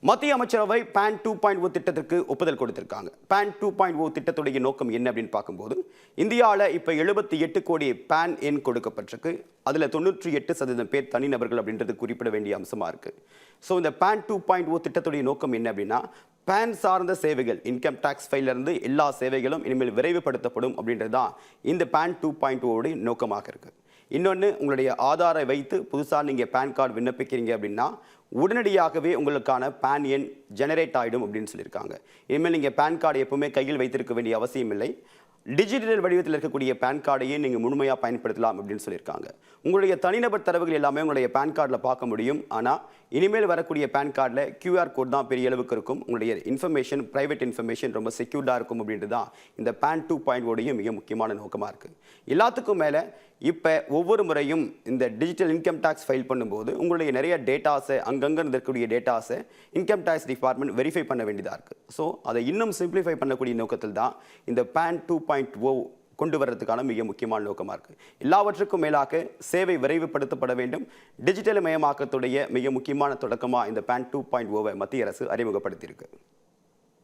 மத்திய அமைச்சரவை PAN 2.0 திட்டத்திற்கு ஒப்புதல் கொடுத்திருக்காங்க. PAN 2.0 திட்டத்துடைய நோக்கம் என்ன அப்படின்னு பார்க்கும்போது, இந்தியாவில் இப்போ 78 கோடி PAN எண் கொடுக்கப்பட்டிருக்கு. அதில் 98% பேர் தனிநபர்கள் அப்படின்றது குறிப்பிட வேண்டிய அம்சமாக இருக்குது. ஸோ இந்த PAN 2.0 திட்டத்துடைய நோக்கம் என்ன அப்படின்னா, PAN சார்ந்த சேவைகள், இன்கம் டேக்ஸ் ஃபைலிருந்து எல்லா சேவைகளும் இனிமேல் விரைவுபடுத்தப்படும் அப்படின்றது தான் இந்த PAN 2.0 நோக்கமாக இருக்குது. இன்னொன்று, உங்களுடைய ஆதாரை வைத்து புதுசாக நீங்கள் பேன் கார்டு விண்ணப்பிக்கிறீங்க அப்படின்னா உடனடியாகவே உங்களுக்கான பேன் எண் ஜெனரேட் ஆகிடும் அப்படின்னு சொல்லியிருக்காங்க. இனிமேல் நீங்கள் பேன் கார்டு எப்பவுமே கையில் வைத்திருக்க வேண்டிய அவசியம் இல்லை. டிஜிட்டல் வடிவத்தில் இருக்கக்கூடிய பேன் கார்டையே நீங்கள் முழுமையாக பயன்படுத்தலாம் அப்படின்னு சொல்லியிருக்காங்க. உங்களுடைய தனிநபர் தரவுகள் எல்லாமே உங்களுடைய பேன் கார்டில் பார்க்க முடியும். ஆனால் இனிமேல் வரக்கூடிய பேன் கார்டில் QR கோட் தான் பெரிய அளவுக்கு இருக்கும். உங்களுடைய இன்ஃபர்மேஷன், ப்ரைவேட் இன்ஃபர்மேஷன் ரொம்ப செக்யூர்டாக இருக்கும் அப்படின்றது தான் இந்த PAN 2.0 மிக முக்கியமான நோக்கமாக இருக்குது. எல்லாத்துக்கும் மேலே இப்போ ஒவ்வொரு முறையும் இந்த டிஜிட்டல் இன்கம் டேக்ஸ் ஃபைல் பண்ணும்போது உங்களுடைய நிறைய டேட்டாஸை, அங்கங்கே இருக்கக்கூடிய டேட்டாஸை இன்கம் டேக்ஸ் டிபார்ட்மெண்ட் வெரிஃபை பண்ண வேண்டியதாக இருக்குது. ஸோ அதை இன்னும் சிம்பிளிஃபை பண்ணக்கூடிய நோக்கத்தில் தான் இந்த PAN 2.0 கொண்டு வர்றதுக்கான மிக முக்கியமான நோக்கமாக இருக்குது. எல்லாவற்றுக்கும் மேலாக சேவை விரைவுபடுத்தப்பட வேண்டும். டிஜிட்டல் மயமாக்கத்துடைய மிக முக்கியமான தொடக்கமாக இந்த PAN 2.0 மத்திய அரசு அறிமுகப்படுத்தியிருக்கு.